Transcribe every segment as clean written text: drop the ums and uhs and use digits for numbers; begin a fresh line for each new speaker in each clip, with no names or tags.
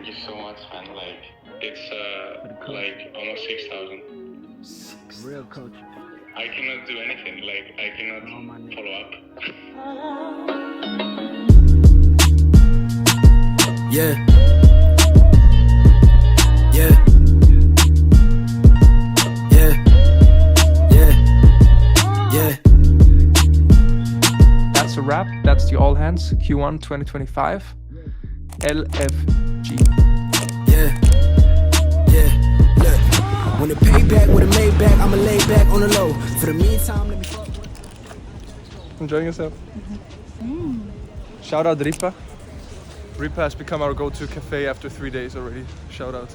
Thank you so much, man. Like, it's like almost 6,000.
Real coach.
I cannot do anything. Like, I cannot follow up.
Yeah. Yeah. Yeah. Yeah. Yeah.
That's a wrap. That's the All Hands Q1 2025 LFG.
Yeah. Yeah. Look. When the payback with a made back, I'ma lay back on the low. For the meantime, let me fuck with.
Enjoying yourself? Shout out Ripa. Ripa has become our go-to cafe after 3 days already. Shout out.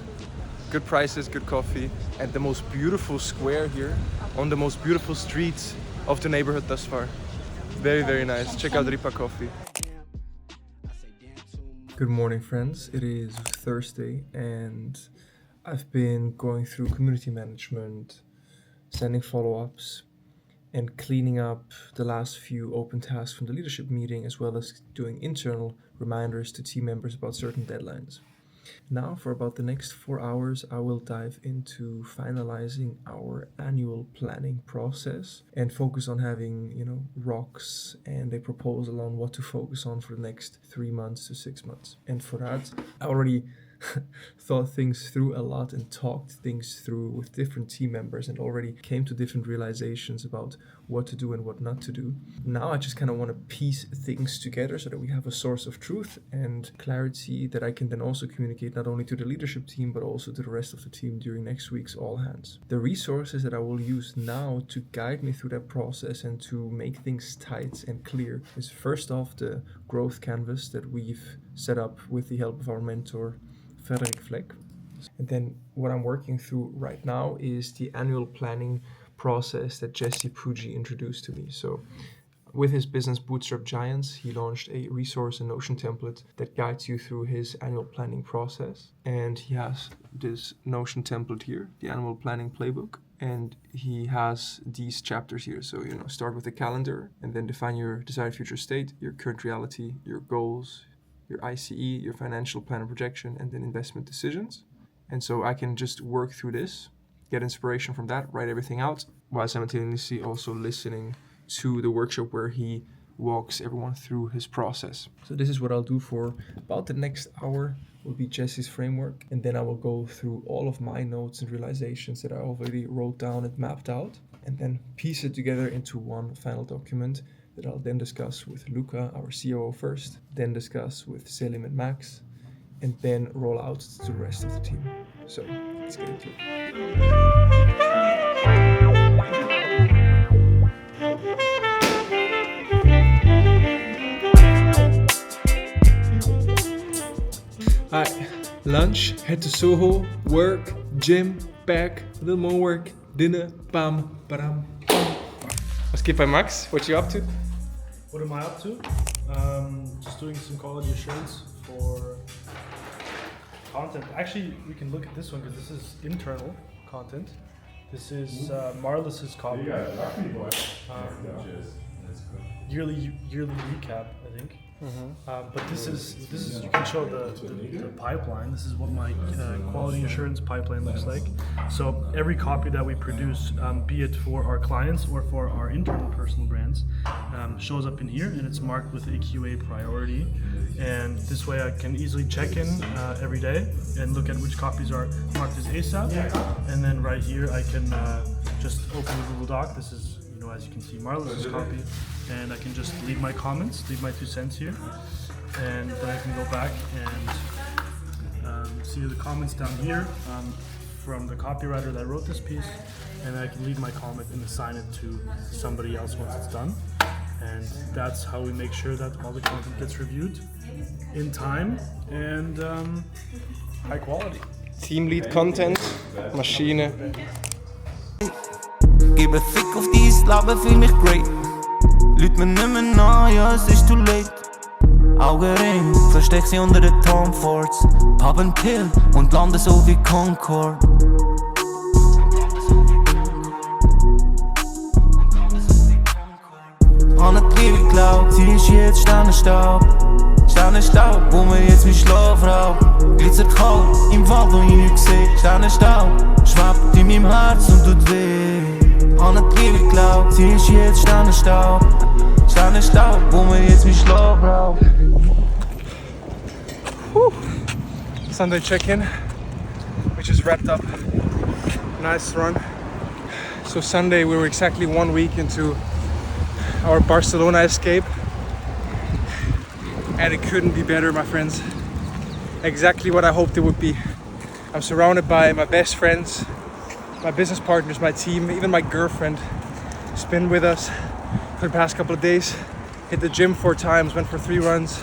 Good prices, good coffee, and the most beautiful square here on the most beautiful streets of the neighborhood thus far. Very, very nice. Check out Ripa Coffee. Good morning, friends. It is Thursday and I've been going through community management, sending follow-ups, and cleaning up the last few open tasks from the leadership meeting, as well as doing internal reminders to team members about certain deadlines. Now, for about the next 4 hours, I will dive into finalizing our annual planning process and focus on having, rocks and a proposal on what to focus on for the next 3 months to 6 months. And for that, I already thought things through a lot and talked things through with different team members and already came to different realizations about what to do and what not to do. Now I just kind of want to piece things together so that we have a source of truth and clarity that I can then also communicate not only to the leadership team but also to the rest of the team during next week's All Hands. The resources that I will use now to guide me through that process and to make things tight and clear is first off the growth canvas that we've set up with the help of our mentor Frederik Fleck. And then what I'm working through right now is the annual planning process that Jesse Puggi introduced to me. So with his business Bootstrap Giants, he launched a resource and Notion template that guides you through his annual planning process. And he has this Notion template here, the annual planning playbook. And he has these chapters here. So, start with the calendar and then define your desired future state, your current reality, your goals, your ICE, your financial plan and projection, and then investment decisions. And so I can just work through this, get inspiration from that, write everything out, while simultaneously also listening to the workshop where he walks everyone through his process. So this is what I'll do for about the next hour, will be Jesse's framework, and then I will go through all of my notes and realizations that I already wrote down and mapped out, and then piece it together into one final document that I'll then discuss with Luca, our COO first, then discuss with Selim and Max, and then roll out to the rest of the team. So let's get into it. Alright, lunch, head to Soho, work, gym, back, a little more work, dinner, bam, badam. Let's keep by Max. What you up to?
What am I up to? Just doing some quality assurance for content. Actually, we can look at this one because this is internal content. This is Marlis's copy. Yearly recap, I think. But this is you can show the pipeline. This is what my quality assurance pipeline looks like. So every copy that we produce, be it for our clients or for our internal personal brands, shows up in here and it's marked with a QA priority. And this way I can easily check in every day and look at which copies are marked as ASAP. And then right here I can just open the Google Doc. This is, as you can see, Marlis's copy, and I can just leave my comments, leave my 2 cents here, and then I can go back and see the comments down here from the copywriter that wrote this piece, and then I can leave my comment and assign it to somebody else once it's done. And that's how we make sure that all the content gets reviewed in time and high quality.
Team Lead Content, Maschine.
Gebe Fick auf dieses Leben, fühl mich great. Lüt mir nimmer nach, ja es ist too late. Augenring, versteck sie unter den Tom Fords. Pop and Pill und lande so wie Concord. An die Liebe geglaubt, sie ist jetzt Sternenstaub. Sternenstaub, wo mir jetzt mein Schlaf raubt. Schweizer kalt, im Wald, wo ich nichts sehe. Sternenstaub, schwebt in meinem Herz und tut weh. An die Liebe glaubt, sie ist jetzt Sternenstaub. Sternenstaub, wo mir jetzt mein Schlaf raubt.
Sunday check-in. We just wrapped up. Nice run. So Sunday we were exactly 1 week into our Barcelona escape. And it couldn't be better, my friends. Exactly what I hoped it would be. I'm surrounded by my best friends, my business partners, my team, even my girlfriend has been with us for the past couple of days. Hit the gym 4 times, went for 3 runs,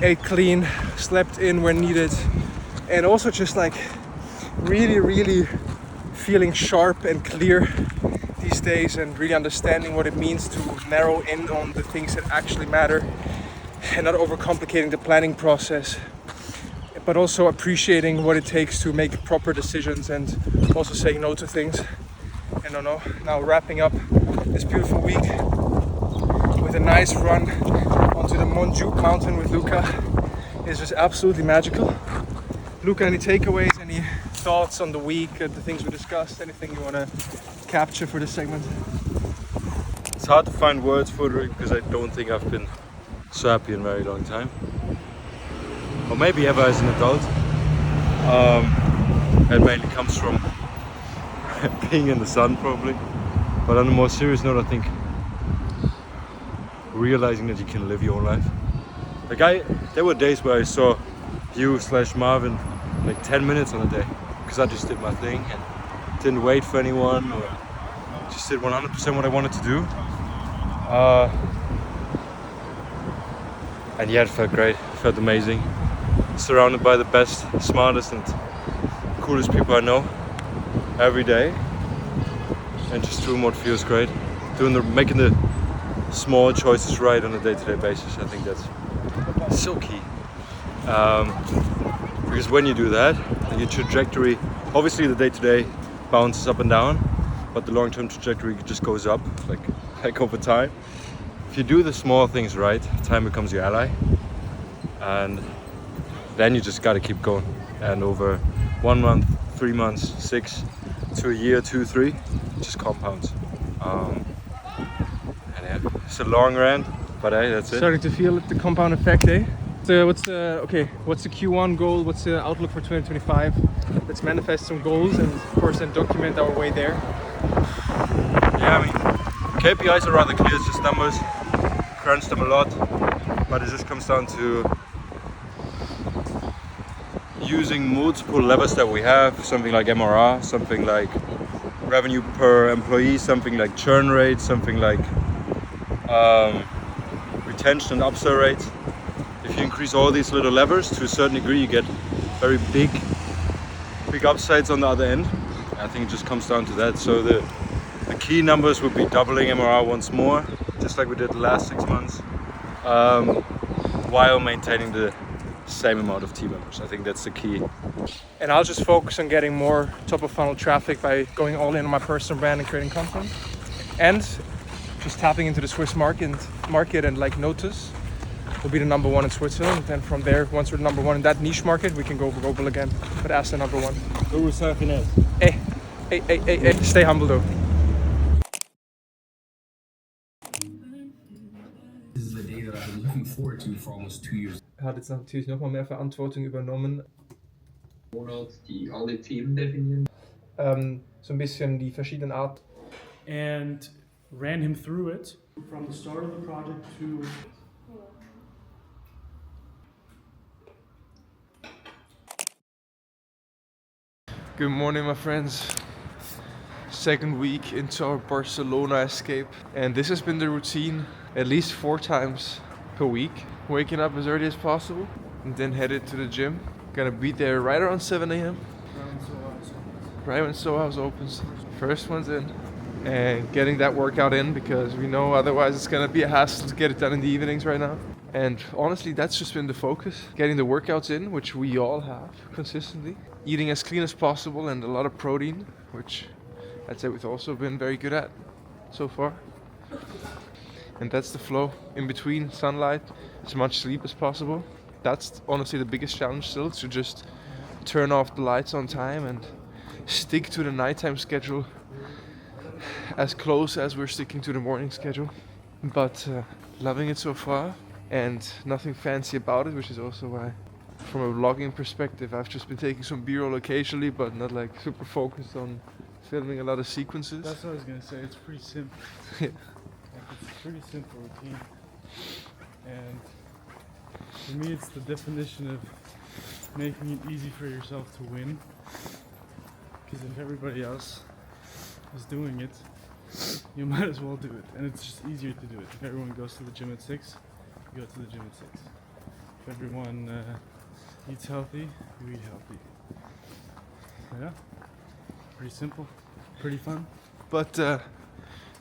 ate clean, slept in where needed, and also just like really feeling sharp and clear these days and really understanding what it means to narrow in on the things that actually matter and not overcomplicating the planning process, but also appreciating what it takes to make proper decisions and also saying no to things. And I know, now wrapping up this beautiful week with a nice run onto the Montjuic mountain with Luca is just absolutely magical. Luca, any takeaways, any thoughts on the week, the things we discussed, anything you want to capture for this segment?
It's hard to find words for it because I don't think I've been so happy in a very long time. Or maybe ever as an adult. That mainly comes from being in the sun probably. But on a more serious note, I think realizing that you can live your own life. There were days where I saw you / Marvin like 10 minutes on a day because I just did my thing and didn't wait for anyone or just did 100% what I wanted to do. And yeah, it felt great, it felt amazing. Surrounded by the best, smartest and coolest people I know every day. And just doing what feels great. Making the small choices right on a day-to-day basis. I think that's so key. Because when you do that, your trajectory, obviously the day-to-day bounces up and down, but the long-term trajectory just goes up, like over time. If you do the small things right, time becomes your ally, and then you just got to keep going. And over 1 month, 3 months, 6 to a year, 2, 3, it just compounds. And yeah, it's a long rant, but hey, that's it.
Starting to feel the compound effect, eh? So what's the Q1 goal? What's the outlook for 2025? Let's manifest some goals and of course then document our way there.
Yeah, I mean, KPIs are rather clear, it's just numbers. Crunch them a lot, but it just comes down to using multiple levers that we have, something like MRR, something like revenue per employee, something like churn rate, something like retention and upsell rate. If you increase all these little levers to a certain degree, you get very big upsides on the other end. I think it just comes down to that. So the key numbers would be doubling MRR once more, just like we did the last 6 months, while maintaining the same amount of team members. I think that's the key.
And I'll just focus on getting more top of funnel traffic by going all in on my personal brand and creating content. And just tapping into the Swiss market and like Notus will be the number 1 in Switzerland. Then from there, once we're number 1 in that niche market, we can go global again, but as the number 1. Hey, stay humble though.
This is the day that I've been looking forward to for almost 2 years.
Er hat jetzt natürlich nochmal mehr Verantwortung übernommen.
Die alle Themen definieren.
So ein bisschen die verschiedenen Arten.
And ran him through it from the start of the project to
Good morning, my friends. Second week into our Barcelona escape, and this has been the routine at least 4 times per week. Waking up as early as possible and then headed to the gym. Gonna be there right around 7 a.m. Right when Sohouse opens. First one's in. And getting that workout in because we know otherwise it's gonna be a hassle to get it done in the evenings right now. And honestly, that's just been the focus. Getting the workouts in, which we all have consistently. Eating as clean as possible and a lot of protein, which I'd say we've also been very good at so far. And that's the flow. In between sunlight, as much sleep as possible. That's honestly the biggest challenge still, to just turn off the lights on time and stick to the nighttime schedule as close as we're sticking to the morning schedule. But loving it so far, and nothing fancy about it, which is also why, from a vlogging perspective, I've just been taking some b-roll occasionally, but not like super focused on filming a lot of sequences.
That's what I was gonna say. It's pretty simple.
Yeah.
It's a pretty simple routine, and for me, it's the definition of making it easy for yourself to win. Because if everybody else is doing it, you might as well do it, and it's just easier to do it. If everyone goes to the gym at 6, you go to the gym at 6. If everyone eats healthy, you eat healthy. So yeah, pretty simple, pretty fun.
But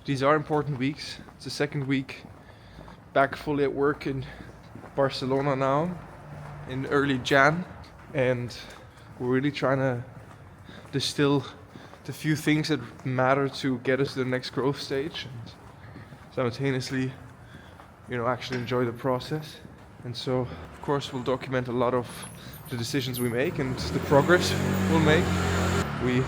these are important weeks. It's the second week back fully at work in Barcelona now, in early Jan, and we're really trying to distill the few things that matter to get us to the next growth stage, and simultaneously, actually enjoy the process. And so, of course, we'll document a lot of the decisions we make and the progress we'll make. We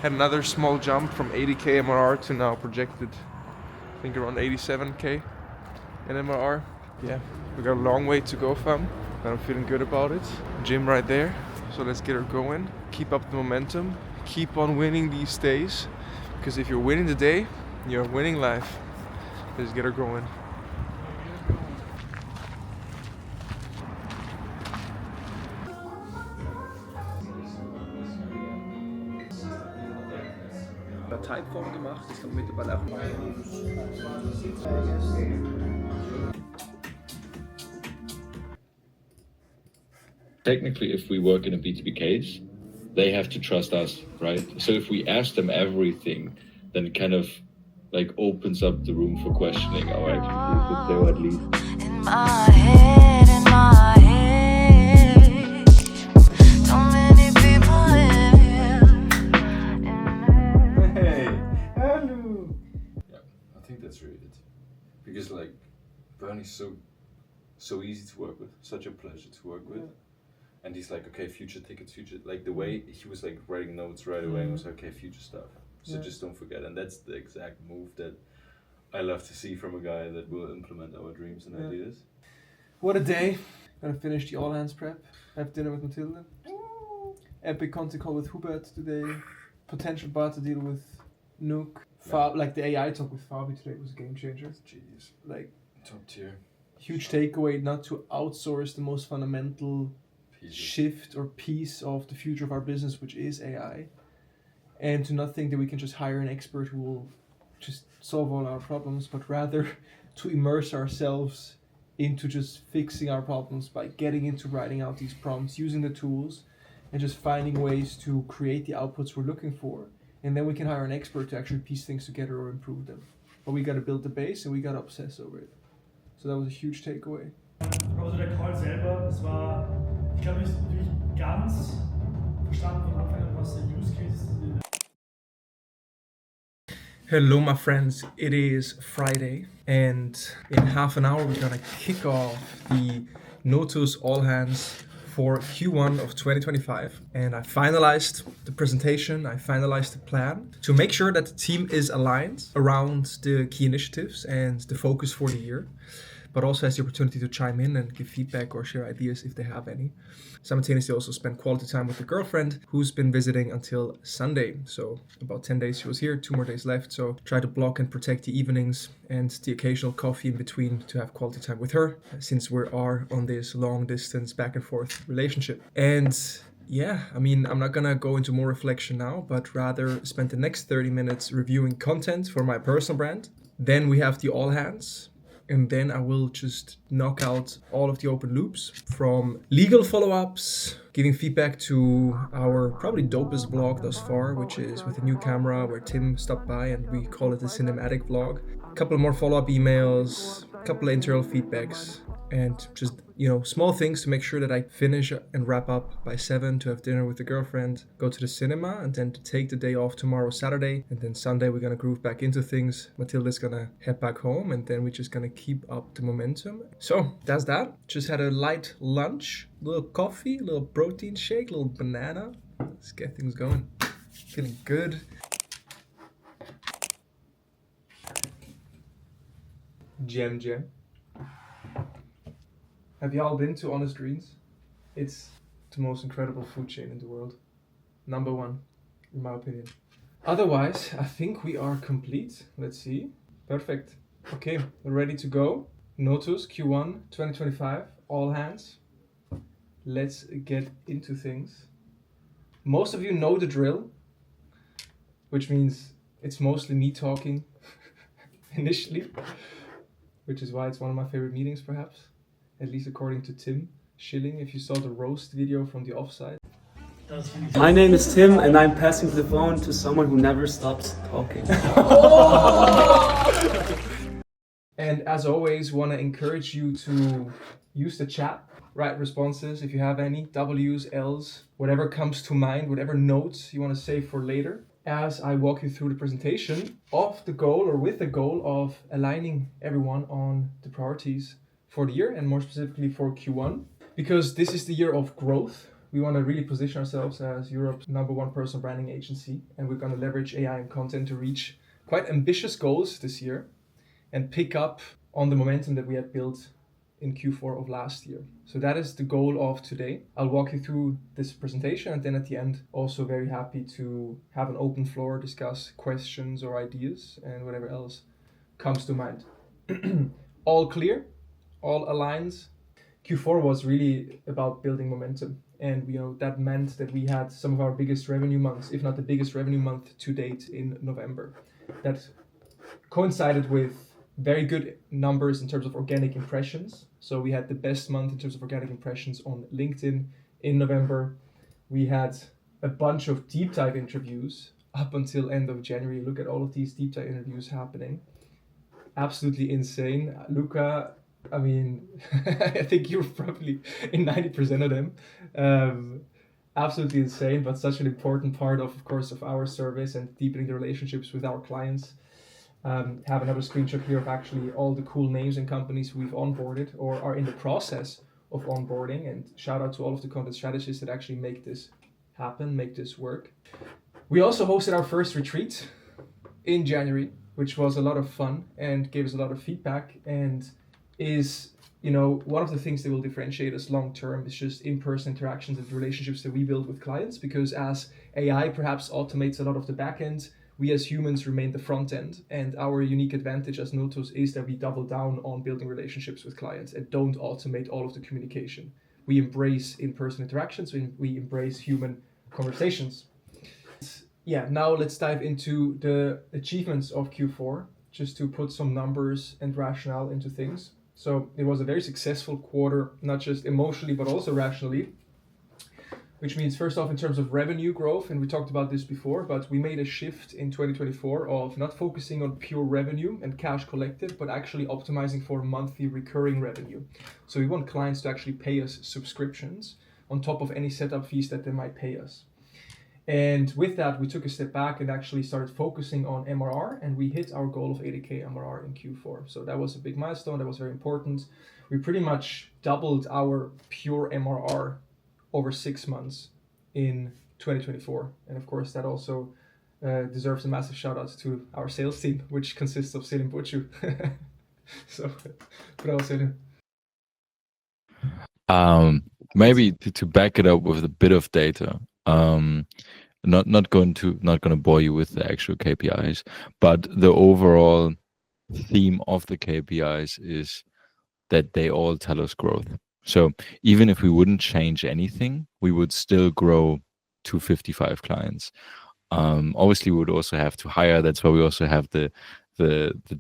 had another small jump from 80k MRR to now projected, I think, around 87k in MRR. Yeah, we got a long way to go, fam, but I'm feeling good about it. Gym right there, so let's get her going. Keep up the momentum. Keep on winning these days, because if you're winning the day, you're winning life. Let's get her going. Typeform gemacht, das kann man mittlerweile auch machen.
Technically, if we work in a B2B case, they have to trust us, right? So if we ask them everything, then it kind of like opens up the room for questioning our activities, so at least.
In my head, so many people here.
Hey, hello. Yeah, I think that's really it. Because like Bernie's so easy to work with, such a pleasure to work with. And he's like, okay, future tickets, future, like the way he was like writing notes right away and was like, okay, future stuff. So just don't forget. And that's the exact move that I love to see from a guy that will implement our dreams and ideas.
What a day. Gonna finish the all hands prep. Have dinner with Matilda. Epic content call with Hubert today. Potential barter deal with Nook. Like the AI talk with Fabi today was a game changer.
Jeez.
Like
Top tier.
huge takeaway, not to outsource the most fundamental shift or piece of the future of our business, which is AI, and to not think that we can just hire an expert who will just solve all our problems, but rather to immerse ourselves into just fixing our problems by getting into writing out these prompts, using the tools, and just finding ways to create the outputs we're looking for. And then we can hire an expert to actually piece things together or improve them. But we got to build the base and we got to obsess over it. So that was a huge takeaway.
Also der Call selber, das war, ich glaube nicht wirklich ganz verstanden von Anfang an, was der Use Case ist.
Hello my friends, it is Friday and in half an hour we're gonna kick off the Notus All Hands for Q1 of 2025, and I finalized the presentation, I finalized the plan to make sure that the team is aligned around the key initiatives and the focus for the year, but also has the opportunity to chime in and give feedback or share ideas if they have any. Simultaneously also spend quality time with the girlfriend who's been visiting until Sunday. So about 10 days she was here, 2 more days left. So try to block and protect the evenings and the occasional coffee in between to have quality time with her, since we are on this long distance back and forth relationship. And yeah, I mean, I'm not gonna go into more reflection now, but rather spend the next 30 minutes reviewing content for my personal brand. Then we have the all hands. And then I will just knock out all of the open loops, from legal follow-ups, giving feedback to our probably dopest vlog thus far, which is with a new camera where Tim stopped by and we call it the cinematic vlog. A couple more follow-up emails, a couple of internal feedbacks, and just, you know, small things to make sure that I finish and wrap up by 7 to have dinner with the girlfriend, go to the cinema, and then to take the day off tomorrow, Saturday, and then Sunday we're gonna groove back into things. Matilda's gonna head back home, and then we're just gonna keep up the momentum. So that's that. Just had a light lunch, little coffee, little protein shake, little banana. Let's get things going. Feeling good. Gem. Have y'all been to Honest Greens? It's the most incredible food chain in the world. Number one, in my opinion. Otherwise, I think we are complete. Let's see. Perfect. Okay, we're ready to go. Notus Q1 2025, all hands. Let's get into things. Most of you know the drill, which means it's mostly me talking initially, which is why it's one of my favorite meetings, perhaps, at least according to Tim Schilling, if you saw the roast video from the offside.
My name is Tim, and I'm passing the phone to someone who never stops talking.
And as always, want to encourage you to use the chat, write responses if you have any, W's, L's, whatever comes to mind, whatever notes you want to save for later, as I walk you through the presentation of the goal, or with the goal of aligning everyone on the priorities for the year, and more specifically for Q1, because this is the year of growth. We want to really position ourselves as Europe's #1 personal branding agency, and we're going to leverage AI and content to reach quite ambitious goals this year and pick up on the momentum that we had built in Q4 of last year. So that is the goal of today. I'll walk you through this presentation, and then at the end, also very happy to have an open floor, discuss questions or ideas and whatever else comes to mind. All clear, all aligns. Q4 was really about building momentum, and that meant that we had some of our biggest revenue months, if not the biggest revenue month to date, in November. That coincided with very good numbers in terms of organic impressions. So we had the best month in terms of organic impressions on LinkedIn in November. We had a bunch of deep dive interviews up until end of January. Look at all of these deep dive interviews happening. Absolutely insane. Luca, I mean, I think you're probably in 90% of them. Absolutely insane, but such an important part of course, of our service and deepening the relationships with our clients. Have another screenshot here of actually all the cool names and companies we've onboarded or are in the process of onboarding, and shout out to all of the content strategists that actually make this happen, make this work. We also hosted our first retreat in January, which was a lot of fun and gave us a lot of feedback, and is one of the things that will differentiate us long term is just in-person interactions and relationships that we build with clients, because as AI perhaps automates a lot of the back end, we as humans remain the front end, and our unique advantage as Notus is that we double down on building relationships with clients and don't automate all of the communication. We embrace in-person interactions, we embrace human conversations. Yeah, now let's dive into the achievements of Q4, just to put some numbers and rationale into things. So it was a very successful quarter, not just emotionally, but also rationally. Which means, first off, in terms of revenue growth, and we talked about this before, but we made a shift in 2024 of not focusing on pure revenue and cash collected, but actually optimizing for monthly recurring revenue. So we want clients to actually pay us subscriptions on top of any setup fees that they might pay us. And with that, we took a step back and actually started focusing on MRR, and we hit our goal of 80K MRR in Q4. So that was a big milestone, that was very important. We pretty much doubled our pure MRR over 6 months in 2024. And of course, that also deserves a massive shout out to our sales team, which consists of Selim Bucu. So, bravo Selim.
Maybe to back it up with a bit of data. Not going to bore you with the actual KPIs, but the overall theme of the KPIs is that they all tell us growth. So even if we wouldn't change anything, we would still grow to 55 clients. Obviously, we would also have to hire. That's why we also have the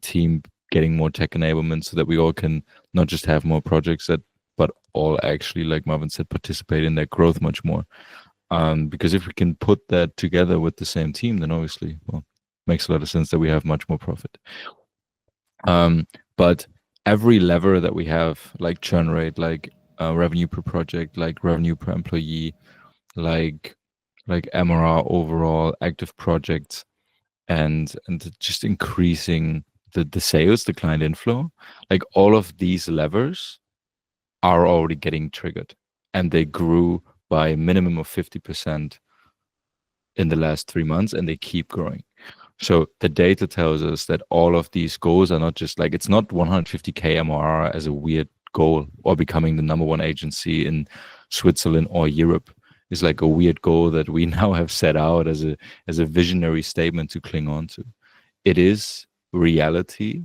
team getting more tech enablement, so that we all can not just have more projects but all actually, like Marvin said, participate in that growth much more. Because if we can put that together with the same team, then obviously, well, makes a lot of sense that we have much more profit. But
every lever that we have, like churn rate, like revenue per project, like revenue per employee, like MRR overall, active projects, and just increasing the sales, the client inflow, like all of these levers are already getting triggered, and they grew by a minimum of 50% in the last 3 months, and they keep growing. So the data tells us that all of these goals are not just like, it's not 150k MRR as a weird goal, or becoming the number one agency in Switzerland or Europe is like a weird goal that we now have set out as a visionary statement to cling on to. It is reality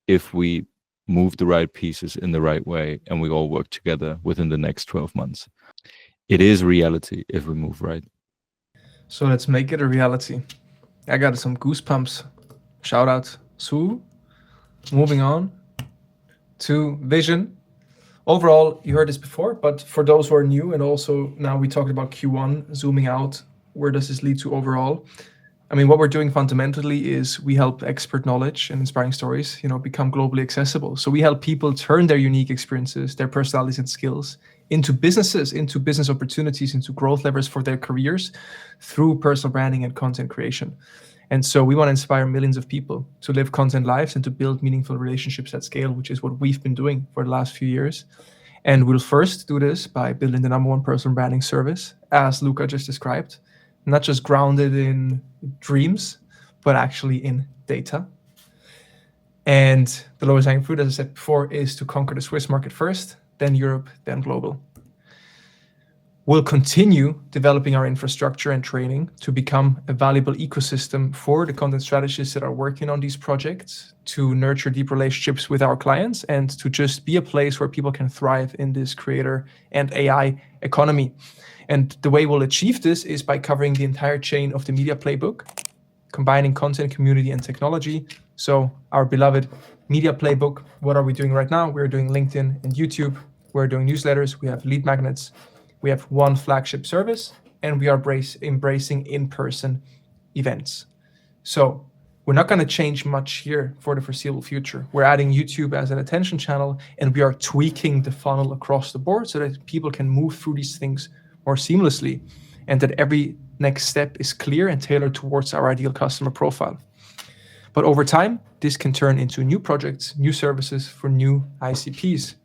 if we move the right pieces in the right way and we all work together within the next 12 months. It is reality if we move right.
So let's make it a reality. I got some goosebumps. Shout out Sue. Moving on to vision. Overall, you heard this before, but for those who are new, and also now we talked about Q1, zooming out, where does this lead to overall? I mean, what we're doing fundamentally is we help expert knowledge and inspiring stories, become globally accessible. So we help people turn their unique experiences, their personalities and skills into businesses, into business opportunities, into growth levers for their careers through personal branding and content creation. And so we want to inspire millions of people to live content lives and to build meaningful relationships at scale, which is what we've been doing for the last few years. And we'll first do this by building the number one personal branding service, as Luca just described, not just grounded in dreams, but actually in data. And the lowest hanging fruit, as I said before, is to conquer the Swiss market first, then Europe, then global. We'll continue developing our infrastructure and training to become a valuable ecosystem for the content strategists that are working on these projects, to nurture deep relationships with our clients, and to just be a place where people can thrive in this creator and AI economy. And the way we'll achieve this is by covering the entire chain of the media playbook, combining content, community, and technology. So our beloved media playbook, what are we doing right now? We're doing LinkedIn and YouTube. We're doing newsletters. We have lead magnets. We have one flagship service, and we are embracing in-person events. So we're not going to change much here for the foreseeable future. We're adding YouTube as an attention channel, and we are tweaking the funnel across the board so that people can move through these things more seamlessly, and that every next step is clear and tailored towards our ideal customer profile. But over time, this can turn into new projects, new services for new ICPs.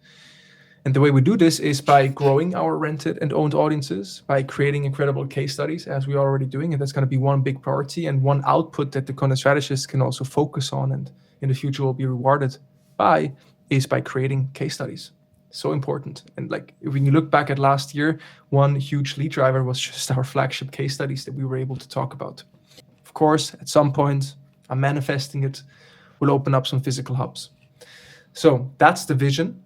And the way we do this is by growing our rented and owned audiences, by creating incredible case studies, as we are already doing. And that's going to be one big priority and one output that the content strategists can also focus on and in the future will be rewarded by, is by creating case studies. So important. And like, when you look back at last year, one huge lead driver was just our flagship case studies that we were able to talk about. Of course, at some point, I'm manifesting it, we'll open up some physical hubs. So that's the vision.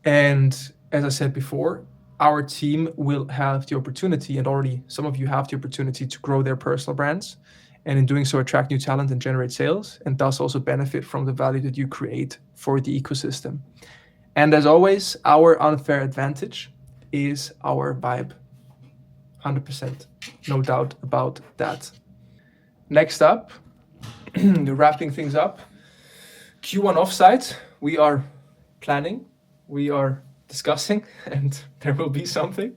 And as I said before, our team will have the opportunity, and already some of you have the opportunity, to grow their personal brands, and in doing so attract new talent and generate sales, and thus also benefit from the value that you create for the ecosystem. And as always, our unfair advantage is our vibe. 100%, no doubt about that. Next up, wrapping things up, Q1 offsite, we are planning, we are discussing, and there will be something.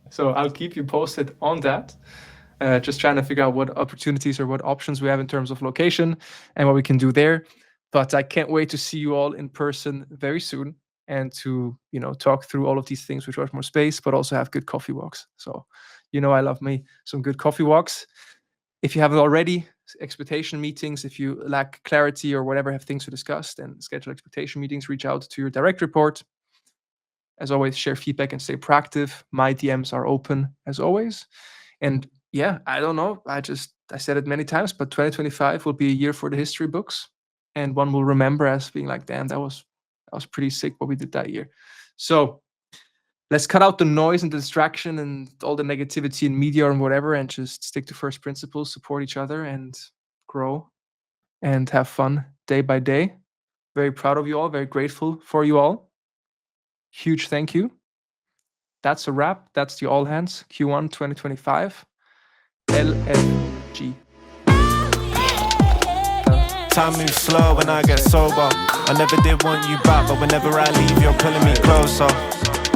So I'll keep you posted on that. Just trying to figure out what opportunities or what options we have in terms of location and what we can do there. But I can't wait to see you all in person very soon, and to talk through all of these things with much more space, but also have good coffee walks. So I love me some good coffee walks. If you haven't already, expectation meetings, if you lack clarity or whatever, have things to discuss, then schedule expectation meetings, reach out to your direct report. As always, share feedback and stay proactive. My DMs are open as always. And yeah, I don't know, I said it many times, but 2025 will be a year for the history books, and one will remember as being like, damn, that was pretty sick what we did that year. So let's cut out the noise and the distraction and all the negativity in media and whatever, and just stick to first principles, support each other, and grow and have fun day by day. Very proud of you all, very grateful for you all. Huge thank you. That's a wrap. That's the All Hands Q1 2025 LFG.
Time moves slow when I get sober. I never did want you back, but whenever I leave, you're pulling me closer.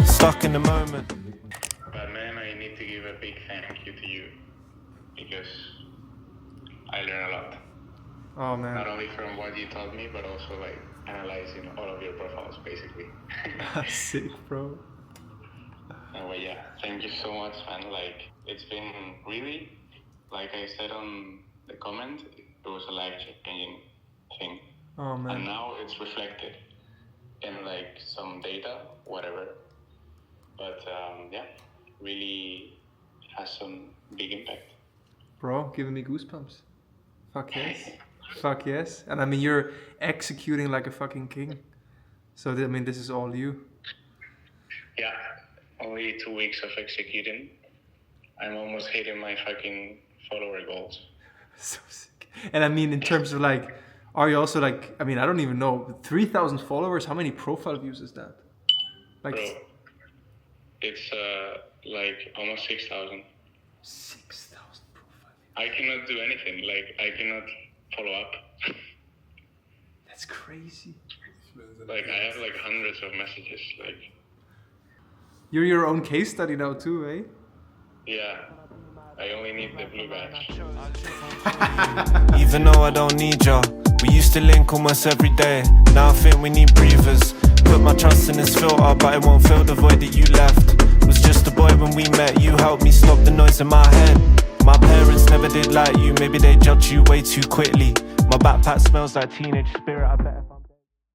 Stuck in the moment.
But man, I need to give a big thank you to you because I learned a lot.
Oh man.
Not only from what you taught me, but also like analyzing all of your profiles, basically.
Sick, bro.
But yeah, thank you so much, man. Like, it's been really, like I said on the comment, it was a life-changing thing.
Oh man.
And now it's reflected in like some data, whatever. But yeah, really has some big impact.
Bro, giving me goosebumps. Fuck yes. Fuck yes. And I mean, you're executing like a fucking king. So, I mean, this is all you.
Yeah, only 2 weeks of executing. I'm almost hitting my fucking follower goals.
So sick. And I mean, in terms of like, are you also like, I mean, I don't even know, 3,000 followers, how many profile views is that? Like,
bro, it's like almost 6,000.
6,000 profile views.
I cannot do anything, like I cannot follow up.
That's crazy.
Like I have like hundreds of messages, like.
You're your own case study now too, eh?
Yeah, I only need the blue badge.
Even though I don't need ya, we used to link almost every day. Now I think we need breathers. Put my trust in this filter, but it won't fill the void that you left. Was just a boy when we met, you helped me stop the noise in my head. My parents never did like you, maybe they judged you way too quickly. My backpack smells like teenage spirit, I bet if